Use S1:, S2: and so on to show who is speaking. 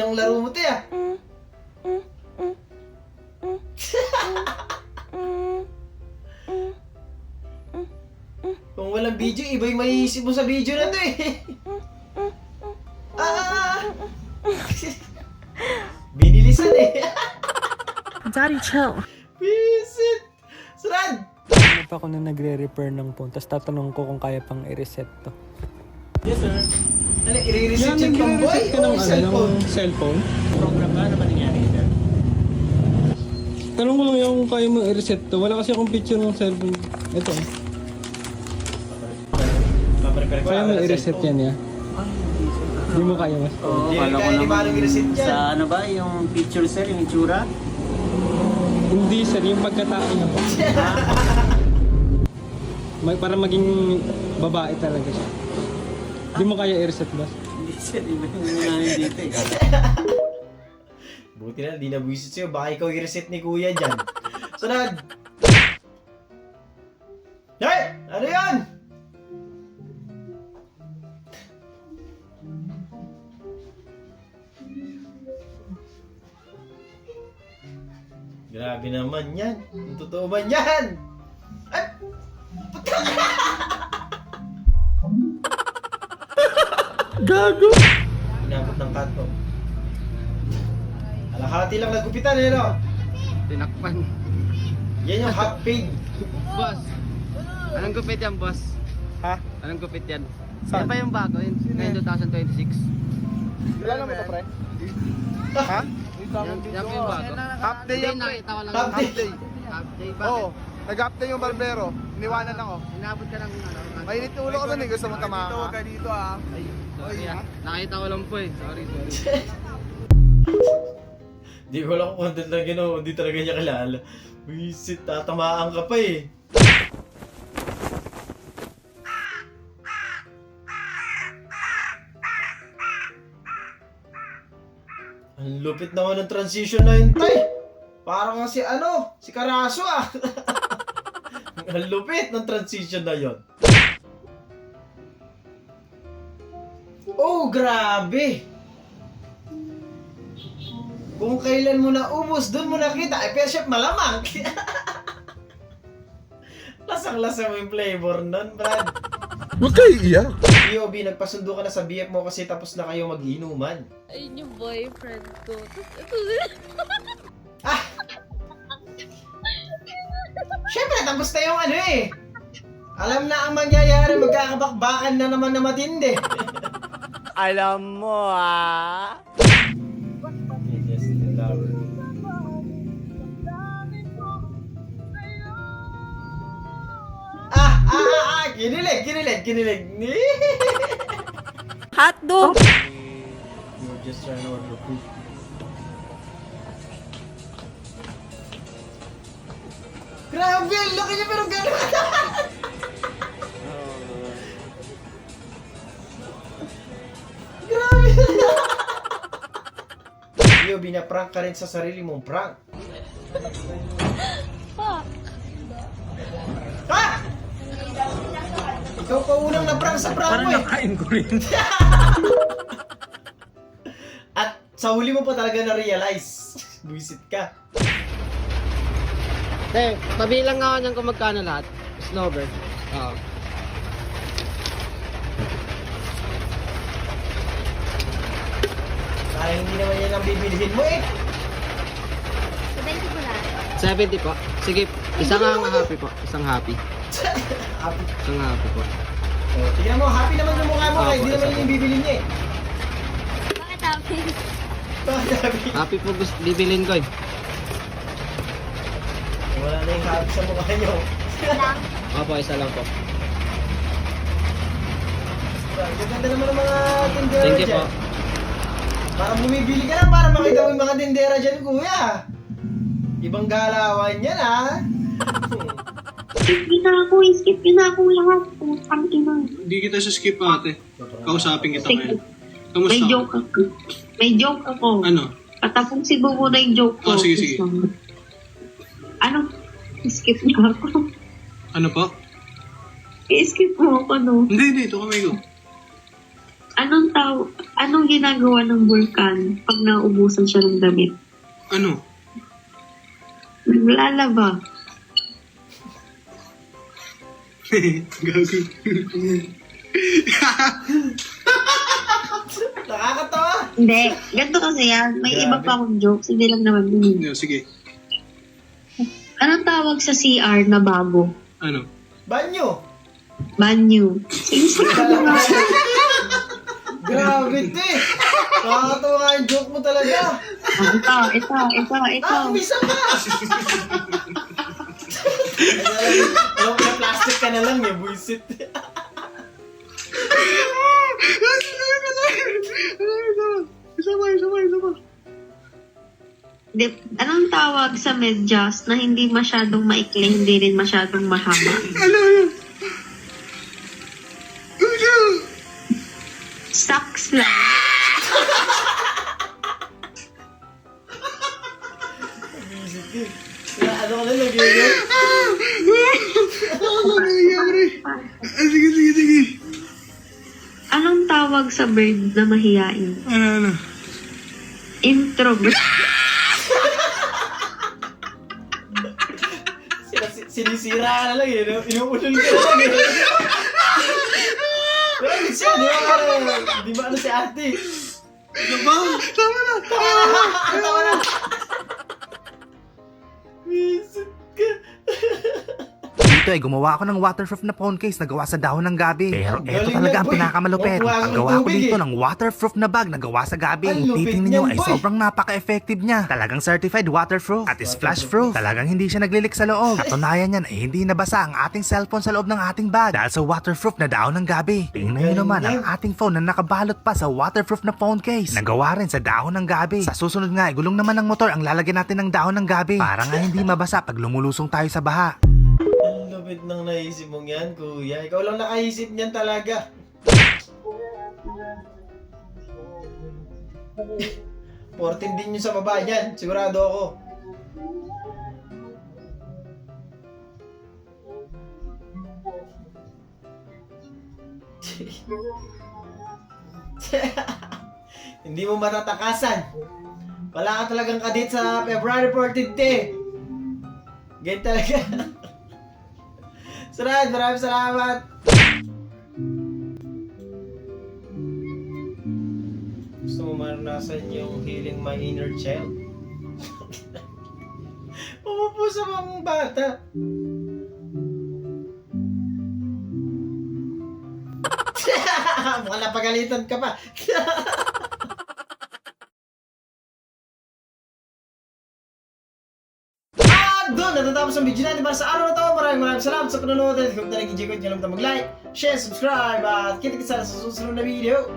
S1: ng laro mo, te, ah. Kung walang video, iba yung maiisip mo sa video na to, eh. Binilisan, eh.
S2: Daddy, chill.
S1: Visit! Sarad!
S3: Ano pa ako na nagre-repair ng phone, tapos tatanong ko kung kaya pang i-reset to.
S1: Yes, sir. Ano, i-reset yung tomboy
S3: ka
S1: o
S3: ng,
S1: cellphone?
S3: ng cellphone?
S4: Program ba? Ano ba nangyari sir?
S3: Tanong ko lang yung kung kaya mo i-reset to. Wala kasi akong picture ng cellphone. Ito.
S1: Paprepare ko
S3: Kaya mo
S1: lang
S3: i-reset
S1: cellphone.
S3: yan, ya? Hindi mo kaya, mas.
S4: Oo,
S1: Hindi
S4: kala ko
S1: kaya ni
S4: naman
S1: Manong i-reset yan.
S4: sa ano ba, yung picture sir, yung itsura?
S3: Hindi, sir. Yung pagkatao niya. Para maging babae talaga siya. Hindi mo kaya i-reset, boss?
S4: Hindi sir, iba yung nangyari dito eh.
S1: Buti na, di nabuisit sa'yo. Baka ikaw i-reset ni kuya dyan. Sunod! Hey! Ano yan? Grabe naman yan. Ang totoo ba yan? Ay!
S3: Gago!
S1: Inabot ng kanto. Alahati lang nagupitan, eh, no?
S5: Tinakpan.
S1: Yan yung half paid.
S5: Boss, anong gupit yan, boss?
S3: Ha?
S5: Anong gupit yan?
S3: Saan?
S5: Yan pa yung bago, yun. Ngayon 2026.
S3: Wala naman ito, pre? Ha?
S5: Yan pa yung bago.
S6: Half day yan, pre.
S5: Nakita ko lang.
S1: Half day.
S5: Half day.
S6: Oo.
S5: Bakit?
S6: Nag-half day yung barbero. Iniwanan lang, oh.
S5: Inabot ka ng ano.
S6: Mainit yung ulo ko dun, eh. Gusto mong tamahan ka.
S5: Ay, sorry ah. Nakita ko lang po eh. Sorry.
S1: Di ko alam kung content lang yun o hindi talaga niya kilala. Wisit, tatamaan ka pa eh. Ang lupit naman ng transition na yun, tay. Parang nga si si Karaso ah. Ang lupit ng transition na yun. Oh, grabe! Kung kailan mo naubos, doon mo nakita. Ay, pero chef, malamang. Lasang-lasa mo yung flavor nun, Brad.
S6: Huwag kayo iiyak.
S1: POB, nagpasundo ka na sa BF mo kasi tapos na kayo mag-inuman.
S2: Ayun yung boyfriend ko.
S1: Ah! Siyempre, tapos na yung alam na ang mangyayari, magkakabakbakan na naman na matindi.
S5: Alam mo ah.
S1: Kinilig.
S2: Hotdog!
S1: You're just trying to order food. Grabe, ang laki niya pero gano'n. Grabe. Yo, binaprank ka rin sa sarili mong prank.
S2: Fuck!
S1: Ha? Ikaw pa unang na-prank sa prank
S3: Parang
S1: mo eh.
S3: nakain ko rin.
S1: At sa huli mo pa talaga na-realize. Buisit ka.
S5: Pabilang nga ako niyan kung magkano lahat. Snowbird. Oo.
S1: Sayang hindi naman yan ang bibilihin mo eh.
S2: 70 po lahat.
S5: 70 po. Sige, isang happy po. Isang happy.
S1: Happy.
S5: Isang happy po.
S1: Oh, tingnan mo, happy naman yung mukha mo
S5: Opo,
S1: kaya hindi naman
S5: isa
S1: yun yung bibilin niya eh.
S2: Bakit happy?
S1: Bakit happy?
S5: Happy po gusto bibilin ko eh.
S1: Wala na yung happy sa mukha niyo.
S2: Lang.
S5: Opo, isa lang po.
S1: Ganda naman ng mga tindera
S5: Thank you
S1: dyan.
S5: po.
S1: Parang bumibili ka lang para makita mo yung mga tindera dyan, kuya. Ibang galawan yan, ha?
S7: Skip yun na ako, skip yun na ako lahat. Putang ina.
S3: Hindi kita sa skip, ate. Kausapin kita
S7: Sige.
S3: ngayon. Kamusta?
S7: May joke ako. May joke ako.
S3: Ano?
S7: Patapusin mo muna yung joke ko.
S3: Oh, sige.
S7: Ano? Skip niya ako.
S3: Ano po?
S7: I-skip mo ako, no?
S3: Hindi. Ito kamay ko.
S7: Anong ginagawa ng vulkan pag naubusan siya ng damit?
S3: Ano?
S7: Naglalaba.
S3: Gago.
S1: Nakakatawa.
S7: Hindi. Ganito kasi yan. May
S1: Grabe.
S7: iba pa akong jokes. Hindi lang naman yun.
S3: Sige.
S7: Anong tawag sa CR na bago?
S3: Ano?
S1: Banyo.
S7: Banyo. Sige,
S1: Grabe, te. Nakakatawa nga yung joke mo talaga.
S7: Ito.
S1: Ah, umisa pa. Alam ko na plastic ka na lang, buisit.
S7: Anong tawag sa medyas na hindi masyadong maikli, hindi rin masyadong mahaba? Socks lang.
S1: Buisit, te. Kaya ano ka na nag-iingat?
S3: Sige.
S7: Anong tawag sa bird na mahiyain?
S3: Ano?
S7: Introvert.
S1: Sinisira ka na lang, no? Inuulol ka na lang, Pero hindi siya, di ba ano si ate? Tama na! Buisit ka.
S8: Dito ay gumawa ako ng waterproof na phone case na gawa sa dahon ng gabi. Pero eto
S1: Galing
S8: talaga
S1: yan,
S8: ang
S1: boy.
S8: pinakamalupit.
S1: Makuha
S8: Ang
S1: ng
S8: gawa ko
S1: tubig,
S8: dito
S1: eh.
S8: ng waterproof na bag na gawa sa gabi.
S1: Ang
S8: Kung
S1: lupit
S8: titingnan nyo
S1: niyan,
S8: ay
S1: boy.
S8: sobrang napaka-effective niya. Talagang certified waterproof at is flash-proof. Talagang hindi siya naglilik sa loob. Katunayan yan ay hindi nabasa ang ating cellphone sa loob ng ating bag dahil sa waterproof na dahon ng gabi. Tingnan nyo naman ang ating phone na nakabalot pa sa waterproof na phone case. Nagawa rin sa dahon ng gabi. Sa susunod nga ay gulong naman ng motor ang lalagyan natin ng dahon ng gabi. Para nga hindi mabasa pag lumulusong tayo sa baha.
S1: Ang lupit ng naisip mong yan, kuya. Ikaw lang nakaisip niyan talaga. Portin din yun sa baba niyan. Sigurado ako. Hindi mo matatakasan. Wala ka talagang kadit sa February 14th, eh. Ganyan talaga. Sarad, maraming salamat. Gusto mo maranasan yung healing my inner child? Pumupusa mong bata. Mukhang napagalitan ka pa. Doon, natatapos ang video natin para sa araw na to. Maraming salamat sa panonood. At kung talagang enjoy ko, nyo lang mag-like, share, subscribe, at kita-kita sa susunod na video.